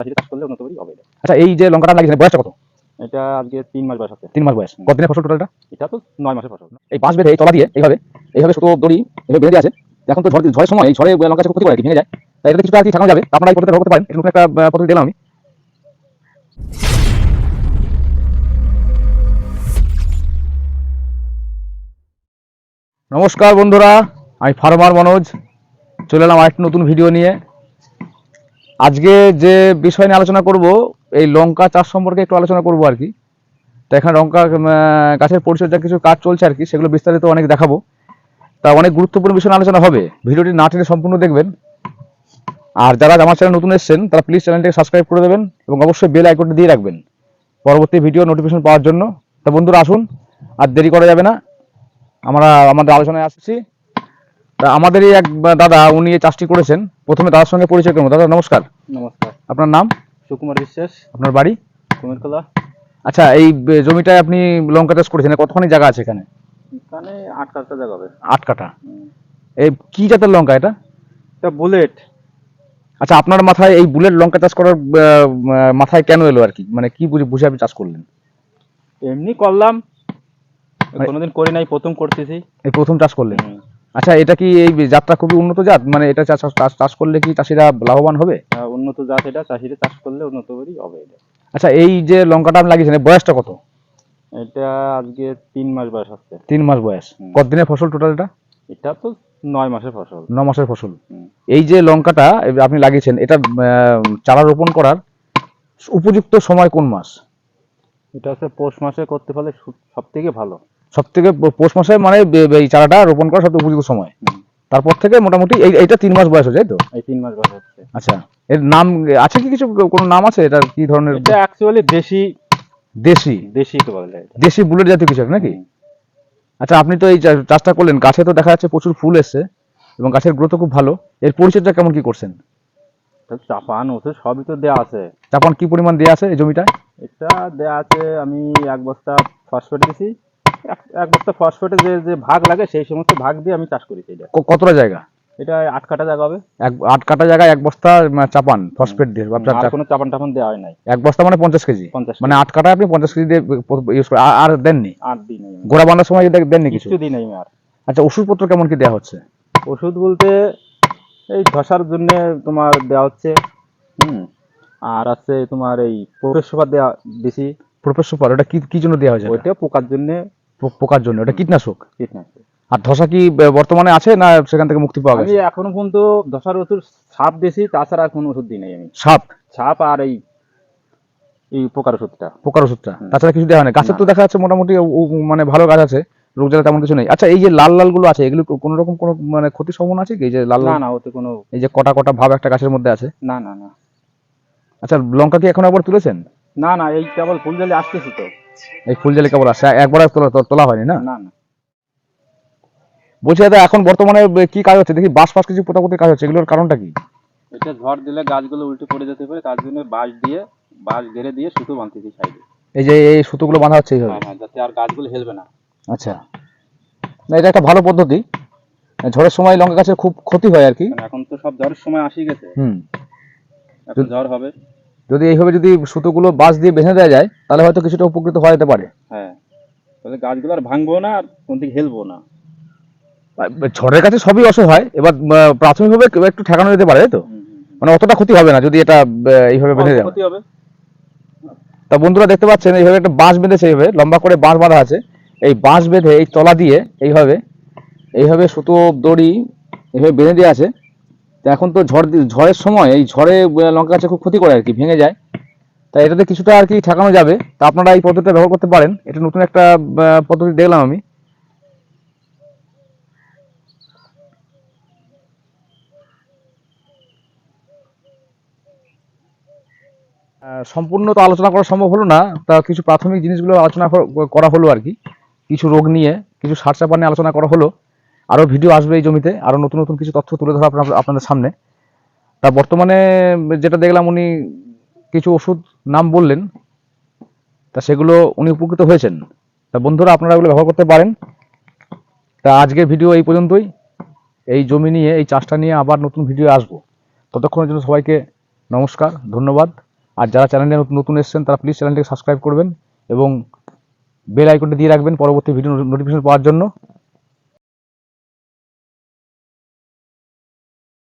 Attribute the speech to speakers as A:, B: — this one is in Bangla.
A: চাষিরা চাষ করলে উন্নত হবে এটা।
B: আচ্ছা, এই যে লঙ্কাটা লাগিয়েছেন বয়সটা কত?
A: এটা আজকে 3 মাস বয়স আছে।
B: 3 মাস বয়স। কতদিনের ফসল টোটালটা?
A: এটা তো 9 মাসের ফসল।
B: এই বাঁশ বেঁধে এই তলা দিয়ে এইভাবে ছোট দড়ি এভাবে বেঁধে আছে। এখন তো ঝড়ের সময় এই ঝড়ে লঙ্কা চাষ ক্ষতি করে আর কি, ভেঙে যায়। তাই এটাতে কিছুটা আর কি ঠেকানো যাবে। তা আপনারা এই পদ্ধতিটা ব্যবহার করতে পারেন। এটা নতুন একটা পদ্ধতি দিলাম আমি। নমস্কার বন্ধুরা, আমি ফার্মার মনোজ চলে এলাম আরেকটি নতুন ভিডিও নিয়ে। আজকে যে বিষয় নিয়ে আলোচনা করব, এই লঙ্কা চাষ সম্পর্কে একটু আলোচনা করব আর কি। তো এখানে লঙ্কা গাছের পরিচর্যার কিছু কাজ চলছে আর কি, সেগুলো বিস্তারিত অনেক দেখাবো। তা অনেক গুরুত্বপূর্ণ বিষয় নিয়ে আলোচনা হবে, ভিডিওটি না টেনে সম্পূর্ণ দেখবেন। আর যারা আমার চ্যানেল নতুন এসেছেন তারা প্লিজ চ্যানেলটিকে সাবস্ক্রাইব করে দেবেন এবং অবশ্যই বেল আইকনটি দিয়ে রাখবেন পরবর্তী ভিডিও নোটিফিকেশন পাওয়ার জন্য। তা বন্ধুরা আসুন, আর দেরি করা যাবে না, আমরা আমাদের আলোচনায় আসছি। তা আমাদেরই এক দাদা, উনি এই চাষটি করেছেন। প্রথমে দাদার সঙ্গে পরিচয় করবো। দাদা নমস্কার।
A: নমস্কার।
B: আপনার নাম?
A: সুকুমার বিশ্বাস।
B: আপনার বাড়ি?
A: কুমিরকলা।
B: আচ্ছা, এই জমিটায় আপনি লঙ্কা চাষ করেছেন, কতখানি জায়গা আছে এখানে?
A: এখানে 8 কাঠা জায়গা হবে।
B: 8 কাঠা। এই কি জাতের লঙ্কা এটা?
A: এটা বুলেট।
B: আচ্ছা, আপনার মাথায় এই বুলেট লঙ্কা চাষ করার মাথায় কেন এলো আর কি, মানে কি বুঝে আপনি চাষ করলেন?
A: এমনি করলাম, কোনোদিন করি নাই, প্রথম করতেছি।
B: এই প্রথম চাষ করলেন? আচ্ছা, এটা কি এই জাতটা খুবই উন্নত জাত, মানে এটা চাষ করলে কি চাষিরা লাভবান হবে?
A: উন্নত জাত, এটা চাষিরা চাষ করলে উন্নত হবে এটা।
B: আচ্ছা, এই যে লঙ্কাটা আপনি লাগিয়েছেন এর বয়সটা কত?
A: এটা আজকে 3 মাস বয়স হচ্ছে।
B: 3 মাস বয়স। কতদিনের ফসল টোটাল এটা?
A: এটা তো 9 মাসের ফসল।
B: 9 মাসের ফসল। এই যে লঙ্কাটা আপনি লাগিয়েছেন, এটা চারা রোপণ করার উপযুক্ত সময় কোন মাস?
A: এটা হচ্ছে পৌষ মাসে করতে পারলে সব থেকে ভালো।
B: সব থেকে পৌষ মাসে, মানে এই চারাটা রোপণ করার সবথেকে উপযুক্ত সময়। তারপর থেকে মোটামুটি এইটা 3 মাস বয়স হয়ে যায় তো?
A: এই 3 মাস বয়স হচ্ছে।
B: আচ্ছা, এর নাম আছে কি, কিছু কোনো নাম আছে এটা কি ধরনের?
A: এটা অ্যাকচুয়ালি দেশি
B: দেশি
A: তো বলে এটা।
B: দেশি বুলেট জাতীয় কিছু একটা নাকি? আচ্ছা, আপনি তো এই চাষটা করলেন, গাছে তো দেখা যাচ্ছে প্রচুর ফুল এসছে এবং গাছের গ্রোথও খুব ভালো। এর পরিচর্যা কেমন কি করছেন?
A: চাপান ওষুধ সবই তো দেওয়া আছে।
B: চাপান কি পরিমাণ দেওয়া আছে এই জমিটায়?
A: এটা দেওয়া আছে, আমি 1 বস্তা ফসফেট দিছি। এক বস্তা ফসফেটে যে ভাগ লাগে সেই সমস্ত ভাগ দিয়ে আমি চাষ করি। এটা
B: কতটা জায়গা?
A: এটা 8 কাঠা জায়গা হবে।
B: 8 কাঠা জায়গায় 1 বস্তা চাপান ফসফেট দিয়ে?
A: আর কোনো চাপান টাপান দেওয়া হয় নাই।
B: 1 বস্তা মানে 50 কেজি? মানে 8 কাঠায় আপনি 50 কেজি দিয়ে ইউজ করেন, আর দেননি?
A: আর দিই নাই।
B: গোড়া বাঁধার সময় দেননি কিছু?
A: দিই নাই আর।
B: আচ্ছা, ওষুধপত্র কেমন কি দেওয়া হচ্ছে?
A: ওষুধ বলতে এই ধসার জন্য তোমার দেওয়া হচ্ছে। আর আছে তোমার এই প্রোফেস সুপার দেওয়া দিছি।
B: প্রোফেস সুপার, ওটা কি জন্য দেওয়া হয়েছে?
A: ওইটা পোকার জন্য।
B: পোকার জন্য, ওটা কীটনাশক?
A: কীটনাশক।
B: আর ধসা কি বর্তমানে আছে না সেখান থেকে মুক্তি পাওয়া গেছে?
A: আমি এখনো পর্যন্ত ধসার ওষুধ সাপ দিছি, তাছাড়া আর কোনো ওষুধ দিই নাই আমি। সাপ আর এই পোকার ওষুধটা।
B: তাছাড়া কিছু দেওয়া হয় না? গাছের তো দেখা যাচ্ছে মোটামুটি মানে ভালো গাছ আছে, রোগ জ্বালা তেমন কিছু নেই। আচ্ছা, এই যে লাল লাল গুলো আছে, এগুলো কোনো রকম কোনো মানে ক্ষতির সম্ভাবনা আছে কি? এই যে লাল,
A: না ওতে কোনো,
B: এই যে কটা কটা ভাব একটা গাছের মধ্যে আছে।
A: না।
B: আচ্ছা, লঙ্কা কি এখন একবার তুলেছেন?
A: না এই কেবল ফুল জালি আসতেছি তো।
B: এই ফুল জালি কেবল আসছে, একবার তোলা হয়নি না?
A: না।
B: বলছি দাদা, এখন বর্তমানে কি কাজ হচ্ছে দেখি, বাঁশ কিছু পোতাপোতির কাজ হচ্ছে, এগুলোর কারণটা কি?
A: এটা ঝড় দিলে গাছগুলো উল্টে পড়ে যেতে পারে, তার জন্য বাঁশ ঘেরে দিয়ে সুতো বাঁধতেছি সাইডে।
B: এই যে এই সুতোগুলো বাঁধা হচ্ছে এইভাবে?
A: হ্যাঁ, যাতে আর গাছগুলো হেলবে না।
B: আচ্ছা, না এটা একটা ভালো পদ্ধতি। ঝড়ের সময় লঙ্কা গাছের খুব ক্ষতি হয় আর কি।
A: এখন তো সব ঝড়ের সময় আসি গেছে। এখন ঝড় হবে।
B: যদি এইভাবে সুতোগুলো বাঁশ দিয়ে বেঁধে দেওয়া যায় তাহলে হয়তো কিছুটা উপকৃত হওয়া যেতে পারে।
A: হ্যাঁ, তাহলে গাছগুলো আর ভাঙবো না, আর কোন দিকে হেলবো না।
B: ঝড়ের কাছে সবই অসহায়, এবার প্রাথমিকভাবে একটু ঠেকানো যেতে পারে, তাই তো? মানে অতটা ক্ষতি হবে না যদি এটা এইভাবে বেঁধে দেয়।
A: ক্ষতি হবে।
B: তা বন্ধুরা দেখতে পাচ্ছেন, এইভাবে একটা বাঁশ বেঁধেছে, এইভাবে লম্বা করে বাঁশ বাঁধা আছে। এই বাঁশ বেঁধে এই তলা দিয়ে এইভাবে সুতো দড়ি এইভাবে বেঁধে দেওয়া আছে। এখন তো ঝড়ের সময় এই ঝড়ে লঙ্কা গাছে খুব ক্ষতি করে আর কি, ভেঙে যায়। তাই এটাতে কিছুটা আর কি ঠেকানো যাবে। তা আপনারা এই পদ্ধতিটা ব্যবহার করতে পারেন। এটা নতুন একটা পদ্ধতি দেখলাম আমি। সম্পূর্ণ তো আলোচনা করা সম্ভব হলো না, তা কিছু প্রাথমিক জিনিসগুলো আলোচনা করা হলো আর কি। কিছু রোগ নিয়ে, কিছু সার চাপা নিয়ে আলোচনা করা হলো। আরও ভিডিও আসবে এই জমিতে, আরও নতুন নতুন কিছু তথ্য তুলে ধরা আপনাদের সামনে। তা বর্তমানে যেটা দেখলাম, উনি কিছু ওষুধ নাম বললেন, তা সেগুলো উনি উপকৃত হয়েছেন। তা বন্ধুরা আপনারা এগুলো ব্যবহার করতে পারেন। তা আজকের ভিডিও এই পর্যন্তই। এই জমি নিয়ে, এই চাষটা নিয়ে আবার নতুন ভিডিও আসবো। ততক্ষণের জন্য সবাইকে নমস্কার, ধন্যবাদ। আর যারা চ্যানেলে নতুন এসেছেন তারা প্লিজ চ্যানেলটিকে সাবস্ক্রাইব করবেন এবং বেল আইকনটা দিয়ে রাখবেন পরবর্তী ভিডিও নোটিফিকেশন পাওয়ার জন্য।